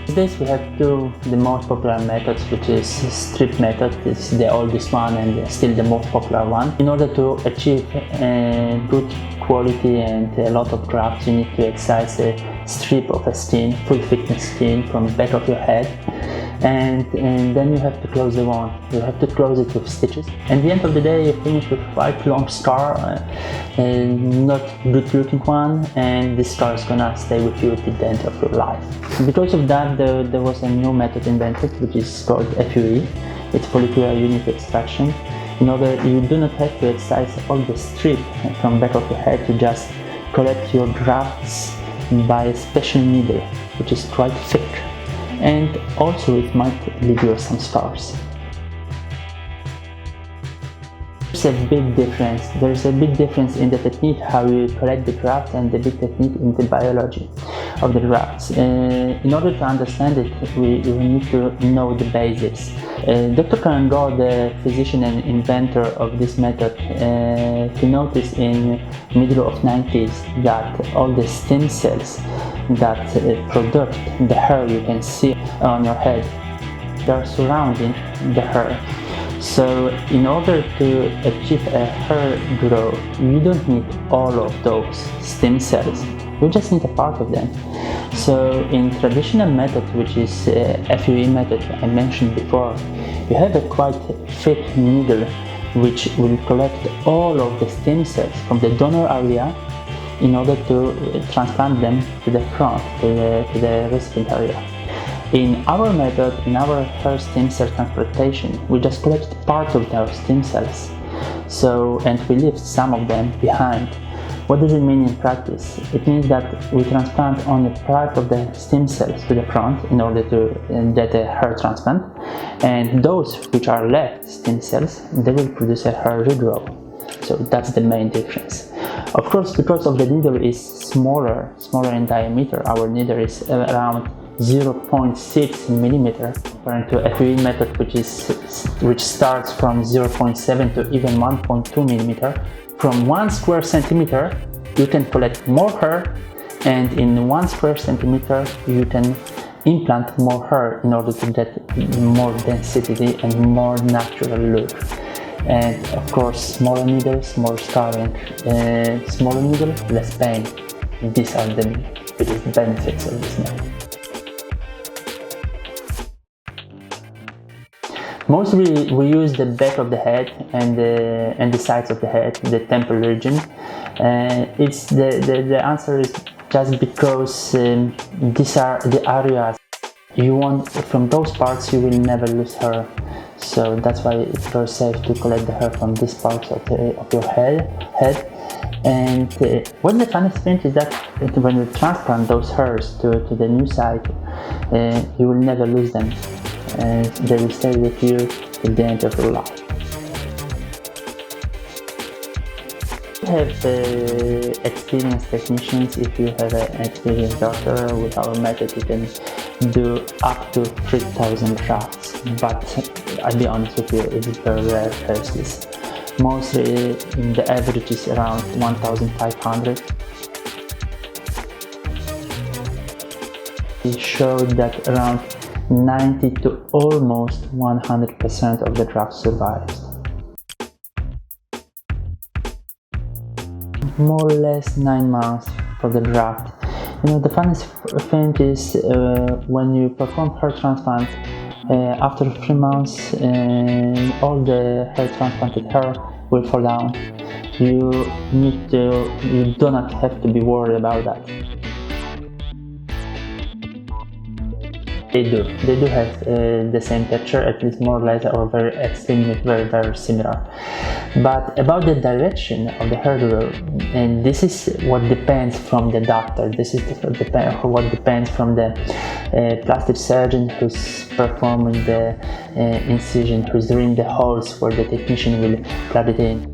These days we have the most popular methods, which is strip method. It's the oldest one and still the most popular one. In order to achieve good quality and a lot of grafts, you need to excise a strip of a skin, full thickness skin from the back of your head. And then you have to close the wound. You have to close it with stitches. At the end of the day, you finish with quite long scar, not good looking one, and this scar is gonna stay with you till the end of your life. Because of that, there was a new method invented, which is called FUE. It's follicular unit extraction. In order, you do not have to excise all the strip from back of your head. You just collect your grafts by a special needle, which is quite thick. And also it might leave you some scars. There's a big difference. There's a big difference in the technique how you collect the graft and the big technique in the biology of the grafts. In order to understand it, we need to know the basics. Dr. Karango, the physician and inventor of this method, he noticed in middle of 90s that all the stem cells that produce the hair you can see on your head, they are surrounding the hair. So in order to achieve a hair growth, you don't need all of those stem cells, you just need a part of them. So in traditional method, which is FUE method I mentioned before, you have a quite thick needle which will collect all of the stem cells from the donor area in order to transplant them to the front, to the recipient area. In our method, in our hair stem cell transplantation, we just collect part of our stem cells, and we leave some of them behind. What does it mean in practice? It means that we transplant only part of the stem cells to the front in order to get a hair transplant, and those which are left stem cells, they will produce a hair regrowth. So that's the main difference. Of course, because of the needle is smaller in diameter, our needle is around 0.6 millimeter, compared to FUE method, which starts from 0.7 to even 1.2 millimeter. From 1 square centimeter, you can collect more hair, and in 1 square centimeter, you can implant more hair in order to get more density and more natural look. And of course, smaller needles, more scarring. Smaller needle, less pain. These are the biggest benefits of this method. Mostly we use the back of the head and the sides of the head, the temple region. The answer is just because these are the areas you want. From those parts you will never lose hair. So that's why it's very safe to collect the hair from this part of your head. And what's the funniest thing is that when you transplant those hairs to the new site, you will never lose them. They will stay with you till the end of your life. We have experienced technicians. If you have an experienced doctor, with our method you can do up to 3,000 grafts, but I'll be honest with you, it is very rare cases. Mostly the average is around 1,500. We showed that around 90 to almost 100% of the grafts survived. More or less 9 months for the graft. You know, the funniest thing is when you perform hair transplant, after 3 months all the hair transplanted hair will fall down. You do not have to be worried about that. They do have the same texture, at least more or less, or very extremely very similar. But about the direction of the hair growth, and this is what depends from the doctor. This is what depends from the plastic surgeon who's performing the incision, who's doing the holes where the technician will plug it in.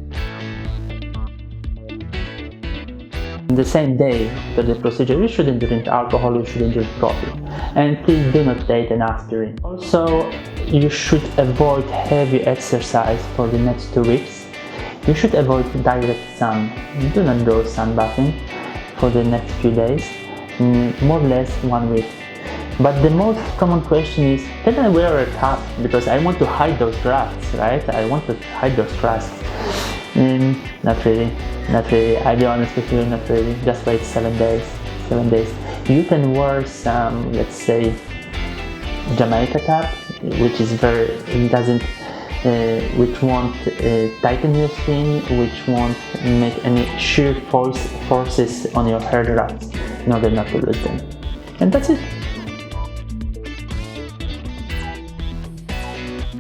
The same day after the procedure, you shouldn't drink alcohol, you shouldn't drink coffee, and please do not take an aspirin. Also, you should avoid heavy exercise for the next 2 weeks. You should avoid direct sun. Do not go sunbathing for the next few days, more or less 1 week. But the most common question is, can I wear a cap? Because I want to hide those grafts, right? I want to hide those grafts. Not really. I'll be honest with you, not really. Just wait 7 days. You can wear some, let's say, Jamaica cap, which is which won't tighten your skin, which won't make any shear forces on your hair grafts in order not to lose them. And that's it.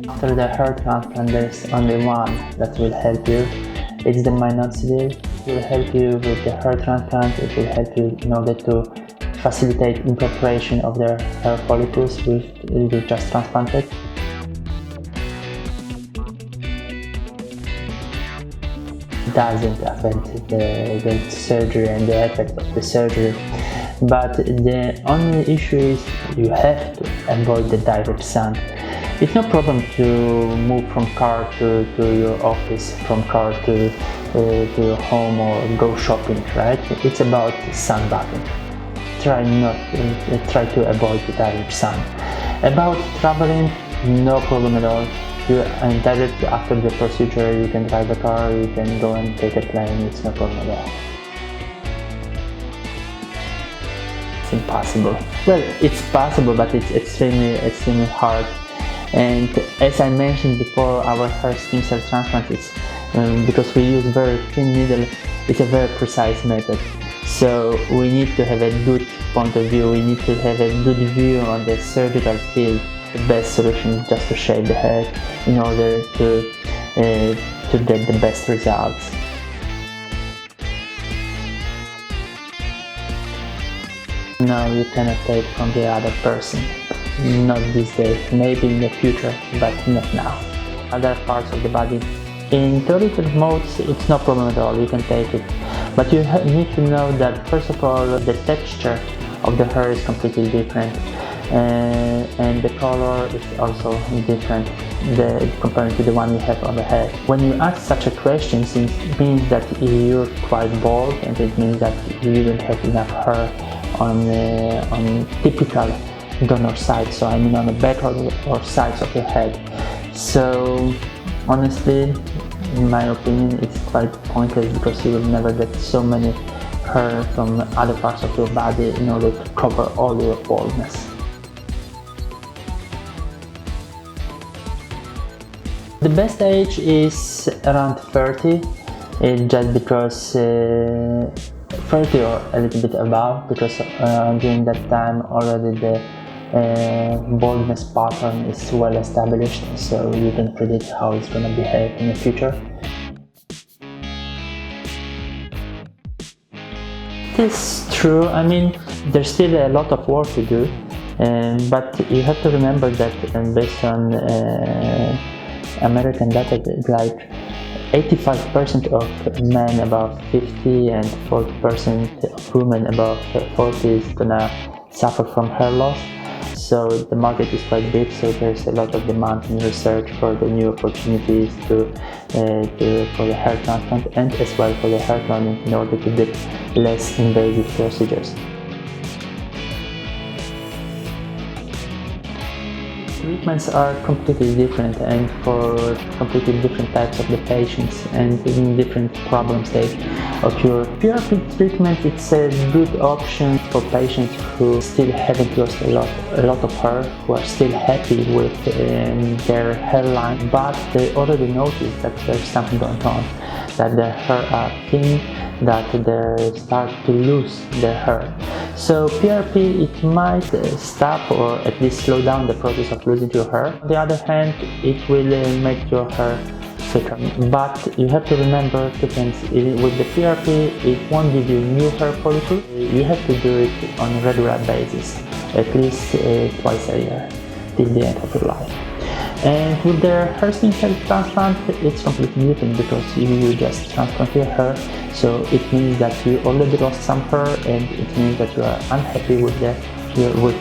After the hair transplant, there's only one that will help you. It's the minoxidil. It will help you with the hair transplant. It will help you in order to facilitate incorporation of their hair follicles which will be just transplanted. It doesn't affect the surgery and the effect of the surgery, but the only issue is you have to avoid the direct sun. It's no problem to move from car to your office, from car to your home, or go shopping, right? It's about sunbathing. Try to avoid the direct sun. About traveling, no problem at all. Direct after the procedure, you can drive a car, you can go and take a plane. It's no problem at all. It's impossible. Well, it's possible, but it's extremely hard. And as I mentioned before, our hair stem cell transplant is because we use very thin needle. It's a very precise method. So we need to have a good point of view. We need to have a good view on the surgical field. The best solution is just to shave the head in order to get the best results. No, you cannot take from the other person. Not these days, maybe in the future, but not now. Other parts of the body, in theoretical modes, it's no problem at all, you can take it. But you need to know that, first of all, the texture of the hair is completely different, and the color is also different compared to the one you have on the head. When you ask such a question, it means that you're quite bald, and it means that you don't have enough hair on typical donor side, so I mean on the back or sides of your head. So honestly, in my opinion, it's quite pointless because you will never get so many hair from other parts of your body in order to cover all your baldness. The best age is around 30, just because 30 or a little bit above, because during that time already the baldness pattern is well established, so you can predict how it's going to behave in the future. It is true. I mean, there's still a lot of work to do, but you have to remember that based on American data, like 85% of men above 50 and 40% of women above 40 is gonna suffer from hair loss. So the market is quite big, so there's a lot of demand in research for the new opportunities for the hair transplant, and as well for the hair cloning in order to get less invasive procedures. Treatments are completely different, and for completely different types of the patients and different problems they occur. PRP treatment, it's a good option for patients who still haven't lost a lot of hair, who are still happy with their hairline, but they already notice that there's something going on, that their hair are thin, that they start to lose their hair. So PRP, it might stop or at least slow down the process of losing your hair. On the other hand, it will make your hair thicker. But you have to remember two things. With the PRP, it won't give you new hair follicles. You have to do it on a regular basis, at least twice a year, till the end of your life. And with the hair stem cell transplant, it's completely different because you just transplant your hair. So it means that you already lost some hair, and it means that you are unhappy with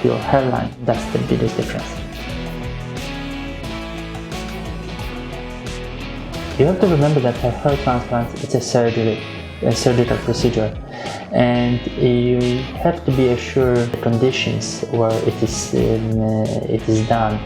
your hairline. That's the biggest difference. You have to remember that a hair transplant is a surgical procedure, and you have to be assured the conditions where it is done.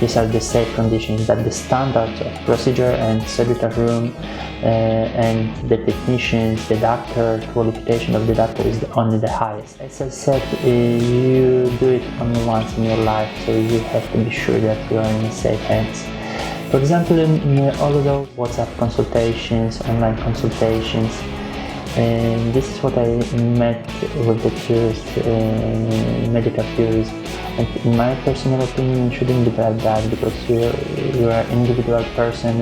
These are the safe conditions, that the standards of procedure and surgical room and the technicians, the doctor, qualification of the doctor is only the highest. As I said, you do it only once in your life, so you have to be sure that you are in safe hands. For example, in all of those WhatsApp consultations, online consultations, and this is what I met with the curious, medical curious. And in my personal opinion, it shouldn't be like that, because you're an individual person.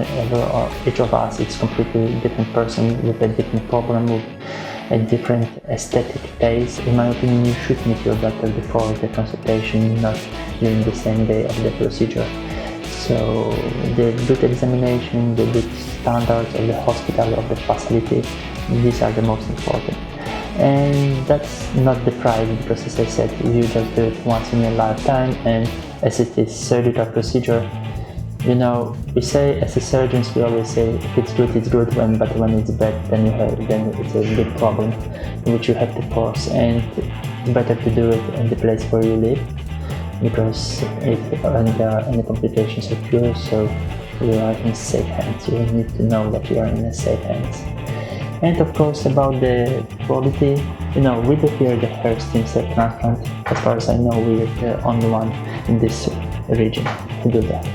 Each of us is completely different person with a different problem, with a different aesthetic taste. In my opinion, you should meet your doctor before the consultation, not during the same day of the procedure. So the good examination, the good standards of the hospital, of the facility, these are the most important. And that's not the price, because as I said, you just do it once in your lifetime, and as it is surgical procedure, you know, we say as a surgeons, we always say if it's good, but when it's bad, then it's a big problem which you have to force, and better to do it in the place where you live, because when there are any complications occur, so you are in safe hands. You need to know that you are in safe hands. And of course, about the quality, you know, we do here the hair stem cell transplant. As far as I know, we're the only one in this region who do that.